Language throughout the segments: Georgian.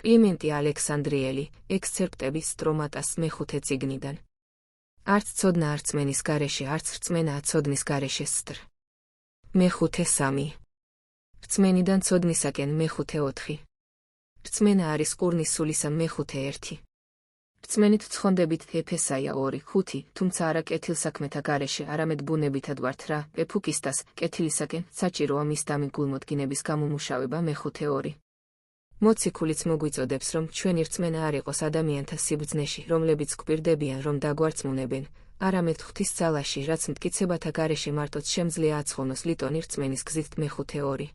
კლიმენტი ალექსანდრიელი, ექსცერპტები სტრომატას მეხუთე წიგნიდან. არც ცოდნა არ რწმენის გარეშე, არც რწმენაა ცოდნის გარეშე სტრ. მეხუთე 3. რწმენიდან ცოდნისაკენ მეხუთე 4. რწმენა არის ყურნის სულისა მეხუთე 1. რწმენით ცხონდებით ეფესაია 2:5, თუმცა არა კეთილსაქმეთა გარეშე, არამედ ბუნებითად ვართ რა, ეფუკისტას, კეთილისაკენ, საჭიროა მის დამიგულმოდგინების გამომუშავება მეხუთე 2. მოციქულიც მოგვიწოდებს, რომ ჩვენი რწმენა არ იყოს ადამიანთა სიბრძნეში, რომლებიც გვპირდებიან, რომ დაგვარწმუნებენ, არამედ ღვთის ძალაში, რაც მტკიცებათა გარეშე მარტოც შემძლია აცხოვნოს ლიტონი რწმენის გზით მეხუთე 2.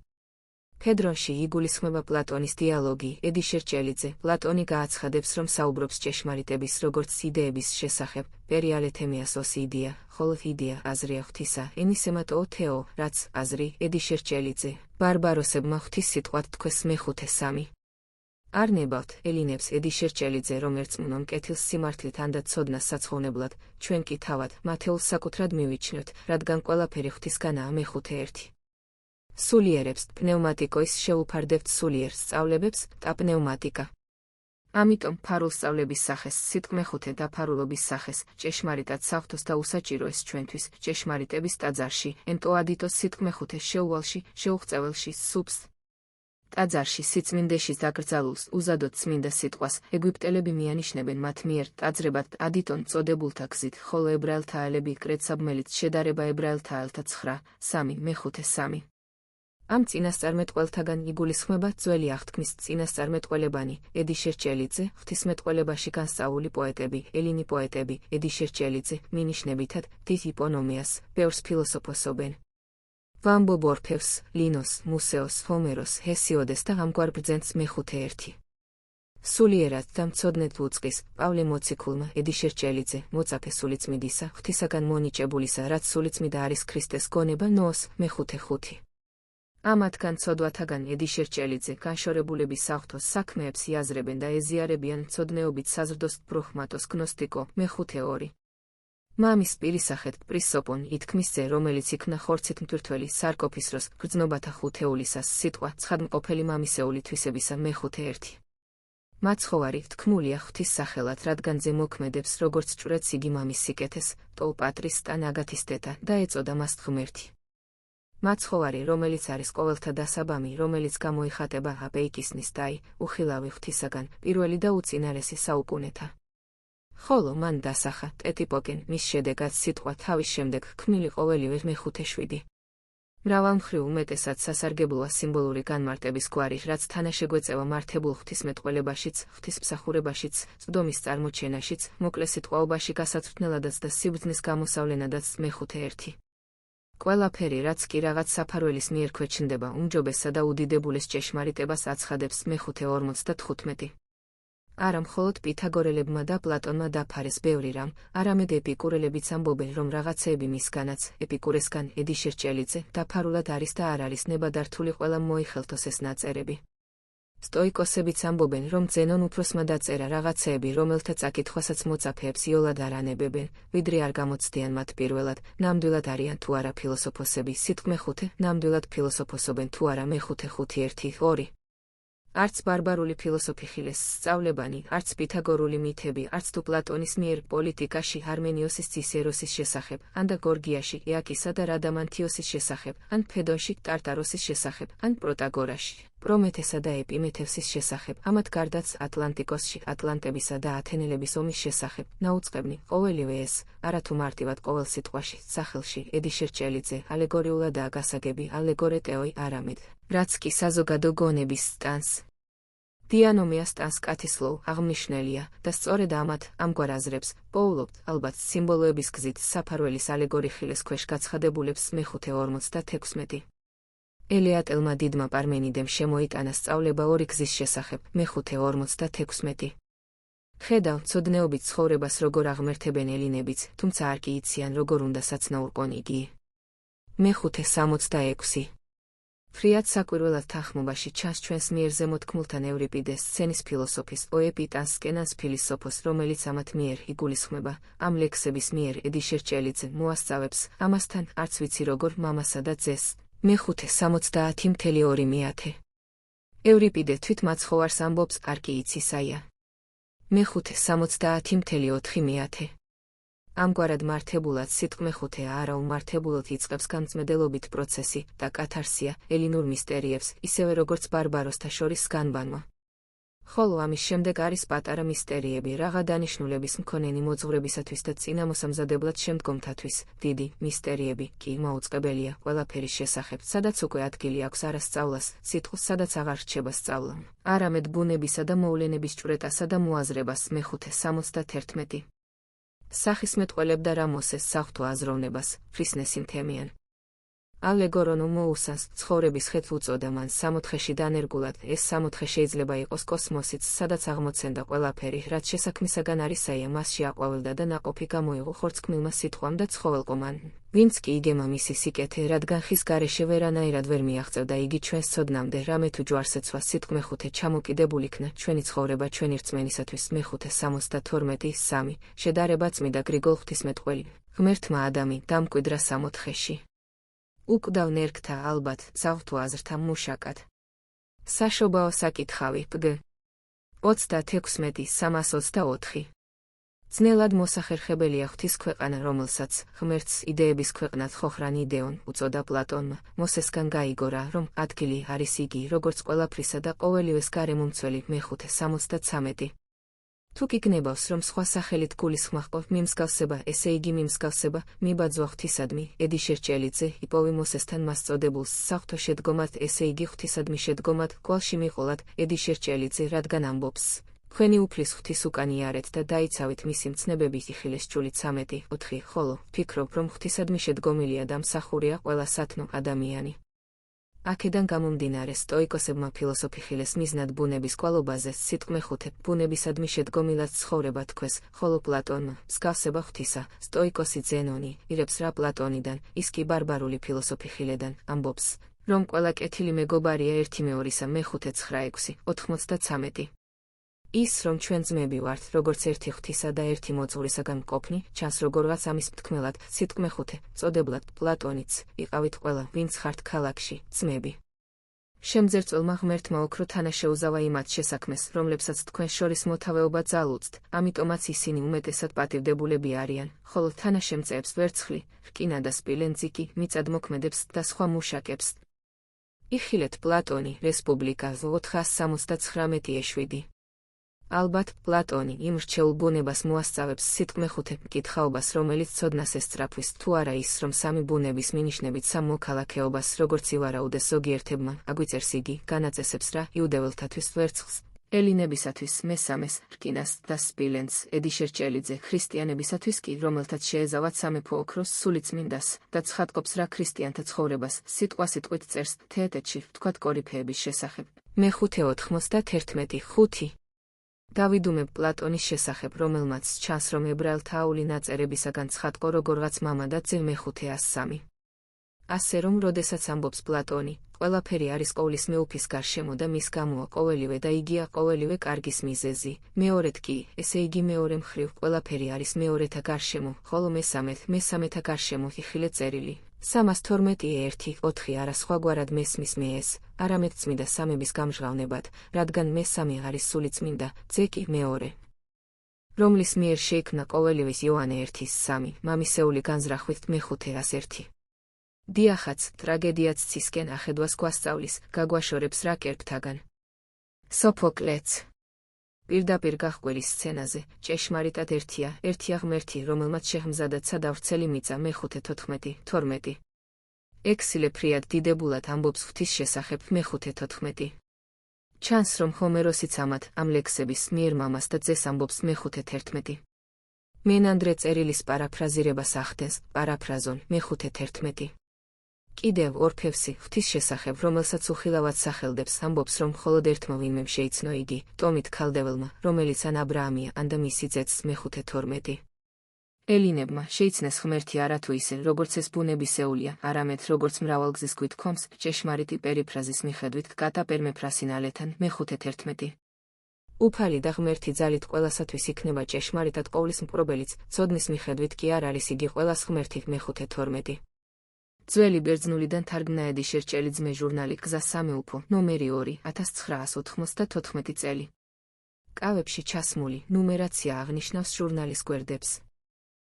ფედრონში იგულისხმება პლატონის დიალოგი, ედი შერჭელიძე. პლატონი გააცხადებს, რომ საუბრობს ჭეშმარიტების როგორც იდეების შესახებ, პერიალეთემიას ოს იდეა, ხოლო იდეა აზრია ღვთისა, ენისემატო თეო, რაც აზრი, ედი შერჭელიძე. ბარბაროსებმა ღვთის სიტყვად თქვეს მეხუთე 3. არ ნებავთ, ელინებს ედი შერჭელიძე, რომ ერწმუნონ კეთილს სიმართლით ანდაც ცოდნას საცხოვნებლად, ჩვენ კი თავად, მათეულს საკუთრად მივიჩნევთ, რადგან ყველაფერი ღვთისგანაა მეხუთე 1. სულიერებს, პნევმატიკოის შეუფარდებთ სულიერ სწავლებებს, და პნევმატიკა. ამიტომ ფარულსწავლების სახეს, სიტყვმეხუთე დაფარულობის სახეს, ჭეშმარიტად საღვთოს და უსაჭიროეს ჩვენთვის, ჭეშმარიტების ტაძარში, ენტოადიტოს სიტყვმეხუთე შეუვალში, შეუღწეველში, სუბს. ტაძარში სიწმინდეში დაკრძალულს, უზადოდ წმინდა სიტყვას, ეგვიპტელები მიანიშნებენ მათ მიერ ტაძრებად ადიტონ წოდებულთა გზით, ხოლო ებრაელთა ელები კრეცაბმელით შედარება ებრაელთა ელთა 9:3 მეხუთე 3. ამ წინასწარმეტყველთაგან იგულისხმება ძველი აღთქმის წინასწარმეტყველებანი, ედი შერჭელიძე, ღვთისმეტყველებაში განსწავლული პოეტები, ელინი პოეტები, ედი შერჭელიძე, მინიშნებითად, დიდ იპონომიას, ბევრს ფილოსოფოსობენ. ვამბობ ორფევს, ლინოს, მუსეოს, ჰომეროს, ჰესიოდეს და ამგვარ ბრძენს მეხუთე 1. სულიერად და მცოდნეთ უწყის, პავლე მოციქულმა, ედი შერჭელიძე, მოწაფე სულიწმიდისა, ღვთისაგან მონიჭებულისა, რაც სულიწმიდა არის ქრისტეს გონება ნოოს, მეხუთე 5. ამათგან ცოდვათაგან ედი შერჭელიძე განშორებულების საღვთოს საქმეებს იაზრებენ და ეზიარებიან მცოდნეობით საზრდოს ბროხმატოს გნოსტიკო, მეხუთე 2. მამის პირისახეთ პრისოპონ ითქმის ძე, რომელიც იქნა ხორცით მტვირთველი სარკოფისროს გრძნობათა ხუთეულისას სიტყვა ცხადმყოფელი მამისეული თვისებისა მეხუთე 1. მაცხოვარი თქმულია ღვთის სახელად, რადგან ძე მოქმედებს როგორც ჭვრეთს იგი მამის სიკეთეს, ტოლ პატრის და ნაგათის დედა და ეწოდა მას ღმერთი. მაცხოვარი, რომელიც არის ყოველთა დასაბამი, რომელიც გამოიხატება აპეიკისნის დაი, უხილავი ღვთისაგან, პირველი და უწინარესი საუკუნეთა. ხოლო მან დასახა ტეტიპოკენ, მის შედეგად სიტყვა თავის შემდეგ ქმნილი ყოველივე მეხუთე 7. მრავალმხრივ უმეტესად სასარგებლოა სიმბოლური განმარტების გვარი, რაც თანაშეგვეწევა მართებულ ღვთისმეტყველებაშიც, ღვთისმსახურებაშიც, წვდომის წარმოჩენაშიც, მოკლე სიტყვაობაში გასათრთნელადაც და სიბრძნის გამოსავლენადაც მეხუთე 1. ყველაფერი, რაც კი რაღაც საფარველის მიერ ქვეჩნდება უმჯობესსა და უდიდებულეს ჭეშმარიტებას აცხადებს მეხუთე 45. არა მხოლოდ პითაგორელებმა და პლატონმა დაფარეს ბევრი რამ, არამედ ეპიკურელებიც ამბობენ, რომ რაღაცეები მისგანაც, ეპიკურესგან, ედი შერჭელიძე, დაფარულად არის და არ არის ნებადართული ყველა მოიხელთოს ეს ნაწერები. სტოიკოსებიც ამბობენ, რომ ზენონ უფროსმა დაწერა რაღაცეები, რომელთა წაკითხვასაც მოწაფეებს იოლად არ ანებებენ, ვიდრე არ გამოცდიან მათ პირველად, ნამდვილად არიან თუ არა ფილოსოფოსები, სიტყვმეხუთე, ნამდვილად ფილოსოფოსობენ თუ არა მეხუთე 5:1-2. არც ბარბარული ფილოსოფი ხილეს სწავლებანი, არც პითაგორული მითები, არც თუ პლატონის მიერ პოლიტიკაში არმენიოსის ცისეროსის შესახებ, ან და გორგიაში ეაკისა და რადამანთიოსის შესახებ, ან ფედონში ტარტაროსის შესახებ, ან პროტაგორაში პრომეთესა და ეპიმეთევსის შესახებ, ამათ გარდაც ატლანტიკოსში ატლანტებისა და ათენელების ომის შესახებ, ნაუწყებნი, ყოველივე ეს, არათუ მარტივად ყოველ სიტყვაში, სახელში, ედი შერჭელიძე, ალეგორიულადაა გასაგები, ალეგორეტეოი არამედ, რაც კი საზოგადო გონების სტანს. დიანომია სტანს კათისლოუ აღმნიშვნელია და სწორედ ამგვარ აზრებს პოულობთ, ალბათ სიმბოლოების გზით საფარველის ალეგორი ხილეს ქვეშ გაცხადებულებს მეხუთე 56. ელეატელმა დიდმა პარმენიდემ შემოიტანა სწავლება ორი გზის შესახებ, მეხუთე 56. ხედავ მცოდნეობით ცხოვრებას როგორ აღმერთებენ ელინებიც, თუმცა არ კი იციან როგორ უნდა საცნაურყონ იგი. მეხუთე 66. ფრიად საკვირველად თანხმობაში ჩანს ჩვენს მიერ ზემოთქმულთან ევრიპიდეს სცენის ფილოსოფის ოეპიტანს სკენას ფილოსოფოს, რომელიც ამათ მიერ იგულისხმება, ამ ლექსების მიერ ედი შერჭელიძე მოასწავებს, ამასთან არც ვიცი როგორ მამასა და ძეს, მეხუთე 70.2. ევრიპიდე თვითმაცხოვარს ამბობს კარგი იცისაია. მეხუთე 70.4 ამგვარად მართებულად სიტყვე ხუთე არაუმართებულად იწყებს გამწმედელობით პროცესი და კათარსია ელინურ მისტერიებს, ისევე როგორც ბარბაროსთა შორის განბანვა. ხოლო ამის შემდეგ არის პატარა მისტერიები რაღა დანიშნულების მქონენი მოძღვრებისათვის და წინამოსამზადებლად შემდგომთათვის, დიდი მისტერიები კი მაუწყებელია ყველაფერის შესახებ, სადაც უკვე ადგილი აქვს არასწავლას, სიტყვის, სადაც აღარ რჩება სწავლა, არამედ ბუნებისა და მოვლენების ჭვრეტასა და მოაზრებას. მეხუთე 71 სახის მეტყველებდა რა მოსეს საღვთო აზროვნებას, ფრისნესი მთემიან. ალეგორონო მოუსას ცხოვრების ხეთს უწოდა მან სამოთხეში დანერგულად. ეს სამოთხე შეიძლება იყოს კოსმოსიც, სადაც აღმოცენდა ყველაფერი, რაც შესაქმისაგან არისაია, მასში აყვავილდა და ნაყოფი გამოიღო ხორცქმილმა სიტყვამ და ცხოველყომან. ვინც კი იგემა მისი სიკეთე, რადგან ხის გარეშე ვერანაირად ვერ მიაღწევდა იგი ჩვენს ცოდნამდე, რამე თუ ჯვარსეცვა სიტყვე ხუთე ჩამოკიდებულ იქნა ჩვენი ცხოვრება ჩვენი რწმენისათვის. მეხუთე 72 შედარება წმიდა გრიგოლ ღვთისმეტყველი ღმერთმა ადამი დამკვიდრა სამოთხეში. უკვდავ ნერგთა ალბათ საღვთო აზრთა მუშაკად. საშობაო საკითხავი პგ 36.324 ძნელად მოსახერხებელია ღვთის ქვეყანა, რომელსაც ღმერთს იდეების ქვეყნად ხოხრან იდეონ უწოდა პლატონმა. მოსესგან გაიგო რა, რომ ადგილი არის იგი, როგორც ყველაფრისა და ყოველივეს გარემომცველი. მეხუთე 73 თუ გიგნებავს, რომ სხვა სახელით გულისხმახყო მიმსგავსება, ესე იგი მიმსგავსება მიბაძვა ღვთისადმი, ედი შერჭელიძე იპოვი მოსესთან მას წოდებულს საღვთო შედგომად, ესე იგი ღვთისადმი შედგომად კვალში მიყოლად ედი შერჭელიძე, რადგან ამბობს თქვენი უფლის ღვთის უკან იარეთ და დაიცავით მისი მცნებების იხილეს ჭულით 13.4 ხოლო ფიქრობ, რომ ღვთისადმი შედგომილია და მსახურია ყველა სათნო ადამიანი. აქედან გამომდინარე სტოიკოსებმა ფილოსოფი ხილეს მიზნად ბუნების კვალობაზე, სიტყვე ხუთე ბუნებისადმი შედგომილად ცხოვრება თქვეს, ხოლო პლატონმა მსგავსება ღვთისა, სტოიკოსი ზენონი ირებს რა პლატონიდან, ის კი ბარბარული ფილოსოფი ხილედან ამბობს, რომ ყველა კეთილი მეგობარია ერთი მეორისა. მეხუთე 9.6 ის, რომ ჩვენ ძმები ვართ, როგორც ერთი ღვთისა და ერთი მოძღვრისაგან მყოფნი, ჩანს როგორღაც ამის მთქმელად, სიტყვე ხუთე წოდებლად პლატონიც იყავით ყველა, ვინც ხართ ქალაქში, ძმები. შემძერწველმა ღმერთმა ოქრო თანა შეუზავა იმათ შესაქმეს, რომლებსაც თქვენ შორის მოთავეობა ძალუძთ, ამიტომაც ისინი უმეტესად პატივდებულები არიან, ხოლო თანაშემწეებს ვერცხლი, რკინა და სპილენძი კი მიწადმოქმედებს და სხვა მუშაკებს. იხილეთ პლატონი, რესპუბლიკა 479-7 ალბათ, პლატონი იმ რჩეულ ბუნებას მოასწავებს სიტყვე ხუთე მკითხაობას, რომელიც ცოდნას ესწრაფვის, თუ არა ის, რომ სამი ბუნების მინიშნებით სამ მოქალაქეობას, როგორც ივარაუდეს ზოგიერთებმა, აგვიწერს იგი, განაწესებს რა იუდეველთათვის ვერცხლს, ელინებისათვის მესამეს, რკინას და სპილენძს, ედი შერჭელიძე, ქრისტიანებისათვის კი, რომელთაც შეეზავათ სამეფო ოქროს სულიწმინდას და ცხადყოფს რა ქრისტიანთა ცხოვრებას, სიტყვასიტყვით წერს თეატეთში ვთქვათ კორიფეების შესახებ. მეხუთე 91.5 დავიდუმებ პლატონის შესახებ, რომელმაც ჩანს, რომ ებრაელთა აული ნაწერებისაგან ცხადყო როგორღაც მამა და ძე. მეხუთე 103 ასე რომ როდესაც ამბობს პლატონი, ყველაფერი არის ყოვლის მეუფის გარშემო და მის გამოა ყოველივე და იგია ყოველივე კარგის მიზეზი. მეორედ კი, ესე იგი მეორე მხრივ ყველაფერი არის მეორეთა გარშემო, ხოლო მესამეთა გარშემო იხილე წერილი. 312.1.4 არა სხვაგვარად მესმის მე ეს, არამედ წმიდა სამების გამჟღავნებად, რადგან მესამე არის სულიწმინდა, ძე კი მეორე, რომლის მიერ შეიქმნა ყოველივეს. იოანე 1:3 მამისეული განზრახვით. მეხუთე 101 დიახაც ტრაგედიაც ცისკენ ახედვას გვასწავლის, გაგვაშორებს რა კერპთაგან. სოფოკლეც პირდაპირ გაჰყვირის სცენაზე, ჭეშმარიტად ერთია ღმერთი, რომელმაც შეჰმზადაცა დავრცელი მიწა. მეხუთე 14-12 ექსილე ფრიად დიდებულად ამბობს ღვთის შესახებ. მეხუთე 14 ჩანს, რომ ჰომეროსიც ამ ლექსების მიერ მამას და ძეს ამბობს. მეხუთე 11 მენანდრე წერილის პარაფრაზირებას ახდენს, პარაფრაზონ. მეხუთე 11 კიდევ ორფევსი ღვთის შესახებ, რომელსაც უხილავად სახელდებს, ამბობს, რომ მხოლოდ ერთმა ვინმემ შეიცნო იგი, ტომით ქალდეველმა, რომელიც ან აბრაამია, ან და მისი ძეც. მეხუთე 12 ელინებმა შეიცნეს ღმერთი არათუ ისე, როგორც ეს ბუნებისეულია, არამედ როგორც მრავალგზის გვითქვამს, ჭეშმარიტი პერიფრაზის მიხედვით კატაპერმეფრასინალეთან. მეხუთე 11 უფალი და ღმერთი ძალით ყველასათვის იქნება ჭეშმარიტად ყოვლის მპყრობელიც, ცოდნის მიხედვით კი არ არის იგი ყველას ღმერთი. მეხუთე 12 ძველი ბერძნულიდან თარგმნაედი შერჭელი ძმე ჟურნალი გზა სამეუფო, ნომერი 2, 1994 წელი. კავებში ჩასმული ნუმერაცია აღნიშნავს ჟურნალის გვერდებს.